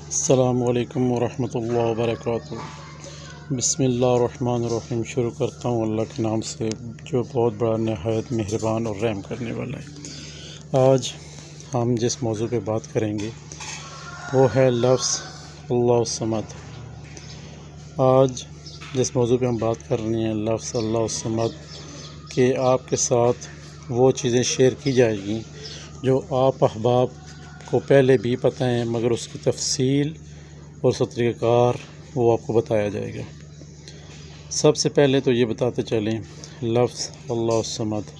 السلام علیکم ورحمۃ اللہ وبرکاتہ۔ بسم اللہ الرحمن الرحیم۔ شروع کرتا ہوں اللہ کے نام سے جو بہت بڑا نہایت مہربان اور رحم کرنے والا ہے۔ آج ہم جس موضوع پہ بات کریں گے وہ ہے لفظ اللہ الصمد۔ آج جس موضوع پہ ہم بات کر رہے ہیں لفظ اللہ الصمد کہ آپ کے ساتھ وہ چیزیں شیئر کی جائے گی جو آپ احباب کو پہلے بھی پتہ ہیں، مگر اس کی تفصیل اور اس کا طریقہ کار وہ آپ کو بتایا جائے گا۔ سب سے پہلے تو یہ بتاتے چلیں لفظ اللہ الصمد،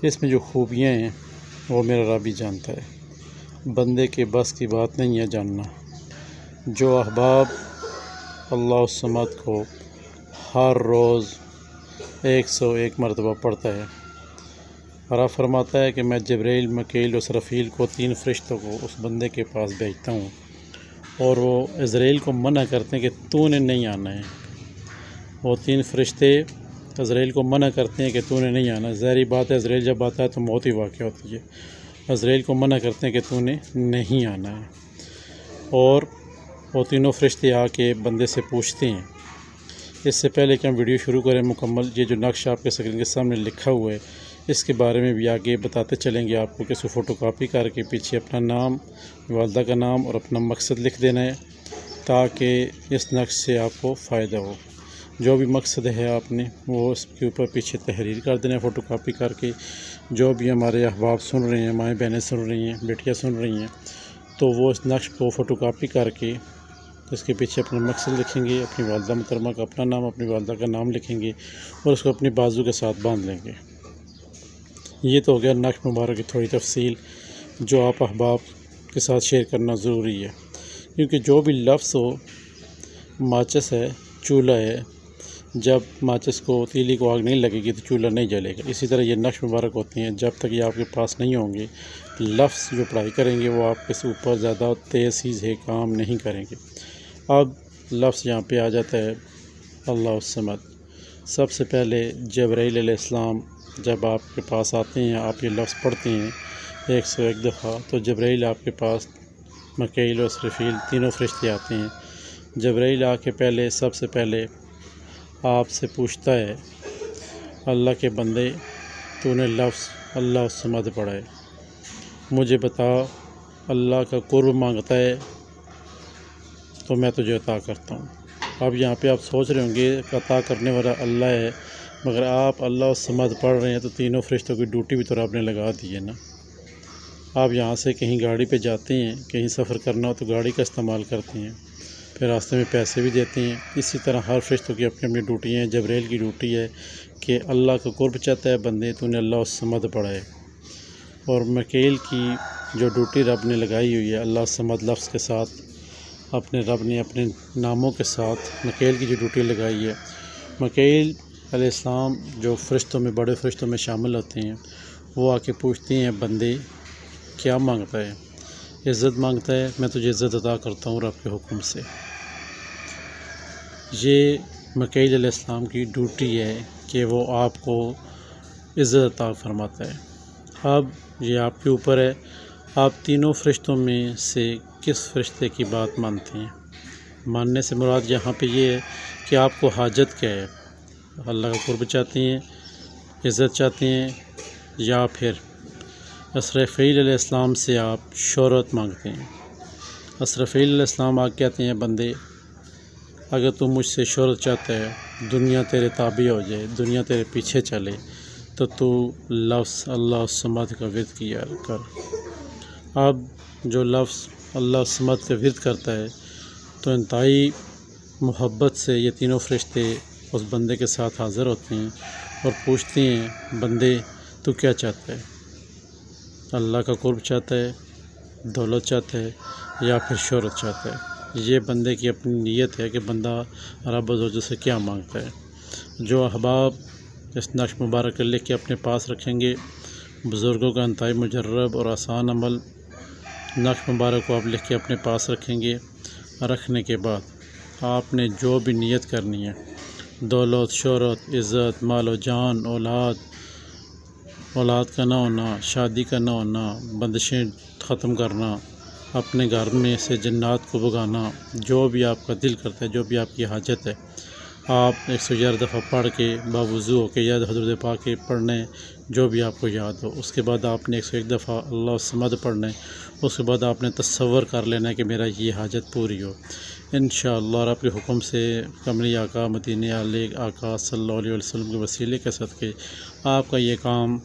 اس میں جو خوبیاں ہیں وہ میرا رب ہی جانتا ہے، بندے کے بس کی بات نہیں ہے جاننا۔ جو احباب اللہ الصمد کو ہر روز 101 مرتبہ پڑھتا ہے، اور فرماتا ہے کہ میں جبرائیل، میکائیل اور اسرافیل کو 3 فرشتوں کو اس بندے کے پاس بھیجتا ہوں، اور وہ عزرائیل کو منع کرتے ہیں کہ تو نے نہیں آنا ہے۔ وہ 3 فرشتے عزرائیل کو منع کرتے ہیں کہ تو نے نہیں آنا۔ ظاہری بات ہے عزرائیل جب آتا ہے تو موت ہی واقع ہوتی ہے۔ عزرائیل کو منع کرتے ہیں کہ تو نے نہیں آنا ہے، اور وہ تینوں فرشتے آ کے بندے سے پوچھتے ہیں۔ اس سے پہلے کہ ہم ویڈیو شروع کریں مکمل، یہ جو نقش آپ کے اسکرین کے سامنے لکھا ہوا ہے اس کے بارے میں بھی آگے بتاتے چلیں گے آپ کو کہ اس کو فوٹو کاپی کر کے پیچھے اپنا نام، والدہ کا نام اور اپنا مقصد لکھ دینا ہے، تاکہ اس نقش سے آپ کو فائدہ ہو۔ جو بھی مقصد ہے آپ نے وہ اس کے اوپر پیچھے تحریر کر دینا ہے فوٹو کاپی کر کے۔ جو بھی ہمارے احباب سن رہے ہیں، مائیں بہنیں سن رہی ہیں، بیٹیاں سن رہی ہیں، تو وہ اس نقش کو فوٹو کاپی کر کے اس کے پیچھے اپنا مقصد لکھیں گے، اپنی والدہ محترمہ کا اپنا نام، اپنی والدہ کا نام لکھیں گے اور اس کو اپنی بازو کے ساتھ باندھ لیں گے۔ یہ تو ہو گیا نقش مبارک کی تھوڑی تفصیل جو آپ احباب کے ساتھ شیئر کرنا ضروری ہے، کیونکہ جو بھی لفظ ہو، ماچس ہے، چولہا ہے، جب ماچس کو، تیلی کو آگ نہیں لگے گی تو چولہا نہیں جلے گا۔ اسی طرح یہ نقش مبارک ہوتے ہیں، جب تک یہ آپ کے پاس نہیں ہوں گے، لفظ جو پڑھائی کریں گے وہ آپ کے اوپر زیادہ تیز ہے کام نہیں کریں گے۔ اب لفظ یہاں پہ آ جاتا ہے اللہ الصمد۔ سب سے پہلے جبرائیل علیہ السلام جب آپ کے پاس آتے ہیں، آپ یہ لفظ پڑھتے ہیں 101 دفعہ، تو جبرائیل آپ کے پاس، میکائیل اور اسرافیل تینوں فرشتے آتے ہیں۔ جبرائیل آ کے سب سے پہلے آپ سے پوچھتا ہے اللہ کے بندے، تو نے لفظ اللہ الصمد پڑھا ہے، مجھے بتا، اللہ کا قرب مانگتا ہے تو میں تجھے عطا کرتا ہوں۔ اب یہاں پہ آپ سوچ رہے ہوں گے عطا کرنے والا اللہ ہے، مگر آپ اللہ الصمد پڑھ رہے ہیں تو تینوں فرشتوں کی ڈیوٹی بھی تو آپ نے لگا دی ہے نا۔ آپ یہاں سے کہیں گاڑی پہ جاتے ہیں، کہیں سفر کرنا ہو تو گاڑی کا استعمال کرتے ہیں، پھر راستے میں پیسے بھی دیتے ہیں۔ اسی طرح ہر فرشتوں کی اپنی اپنی ڈیوٹی ہیں۔ جبرائیل کی ڈیوٹی ہے کہ اللہ کا قرب چاہتا ہے بندے، تو نے اللہ الصمد پڑھا ہے، اور میکائیل کی جو ڈیوٹی رب نے لگائی ہوئی ہے اللہ الصمد لفظ کے ساتھ، اپنے رب نے اپنے ناموں کے ساتھ میکائیل کی جو ڈیوٹی لگائی ہے۔ میکائیل علیہ السلام جو فرشتوں میں، بڑے فرشتوں میں شامل ہوتے ہیں، وہ آ کے پوچھتے ہیں بندے کیا مانگتا ہے؟ عزت مانگتا ہے، میں تجھے عزت عطا کرتا ہوں رب کے حکم سے۔ یہ میکائیل علیہ السلام کی ڈیوٹی ہے کہ وہ آپ کو عزت عطا فرماتا ہے۔ اب یہ آپ کے اوپر ہے، آپ تینوں فرشتوں میں سے کس فرشتے کی بات مانتے ہیں؟ ماننے سے مراد یہاں پہ یہ ہے کہ آپ کو حاجت کیا ہے؟ اللہ کا قرب چاہتے ہیں، عزت چاہتے ہیں، یا پھر اسرافیل علیہ السلام سے آپ شہرت مانگتے ہیں؟ اسرافیل علیہ السلام آ کہتے ہیں بندے اگر تو مجھ سے شہرت چاہتا ہے، دنیا تیرے تابع ہو جائے، دنیا تیرے پیچھے چلے، تو لفظ اللہ الصمد کا ورد کیا کر۔ اب جو لفظ اللہ الصمد کا ورد کرتا ہے تو انتہائی محبت سے یہ تینوں فرشتے اس بندے کے ساتھ حاضر ہوتے ہیں اور پوچھتے ہیں بندے تو کیا چاہتا ہے؟ اللہ کا قرب چاہتا ہے، دولت چاہتا ہے، یا پھر شہرت چاہتا ہے؟ یہ بندے کی اپنی نیت ہے کہ بندہ رب عزوجل سے کیا مانگتا ہے۔ جو احباب اس نقش مبارک کو لکھ کے اپنے پاس رکھیں گے، بزرگوں کا انتہائی مجرب اور آسان عمل، نقش مبارک کو آپ لکھ کے اپنے پاس رکھیں گے۔ رکھنے کے بعد آپ نے جو بھی نیت کرنی ہے، دولت، شہرت، عزت، مال و جان، اولاد کا نہ ہونا، شادی کا نہ ہونا، بندشیں ختم کرنا، اپنے گھر میں سے جنات کو بھگانا، جو بھی آپ کا دل کرتا ہے، جو بھی آپ کی حاجت ہے، آپ 111 دفعہ پڑھ کے باوضو ہو کے یا حضرت پاک کے پڑھنے، جو بھی آپ کو یاد ہو۔ اس کے بعد آپ نے 101 دفعہ اللہ الصمد پڑھنے، اس کے بعد آپ نے تصور کر لینا ہے کہ میرا یہ حاجت پوری ہو انشاءاللہ، اور آپ کے حکم سے کملی آقا مدینہ علی آقا صلی اللہ علیہ وسلم کے وسیلے کے صدقے آپ کا یہ کام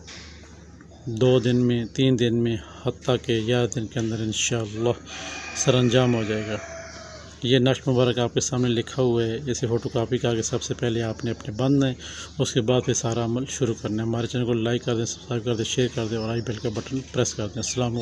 2 دن میں، 3 دن میں، حتیٰ کہ 11 دن کے اندر انشاءاللہ سر انجام ہو جائے گا۔ یہ نقش مبارک آپ کے سامنے لکھا ہوا ہے، اسے فوٹو کاپی کر کے سب سے پہلے آپ نے اپنے بندنا ہے، اس کے بعد پھر سارا عمل شروع کرنا ہے۔ ہمارے چینل کو لائک کر دیں، سبسکرائب کر دیں، شیئر کر دیں اور آئی بیل کا بٹن پریس کر دیں۔ السلام علیکم۔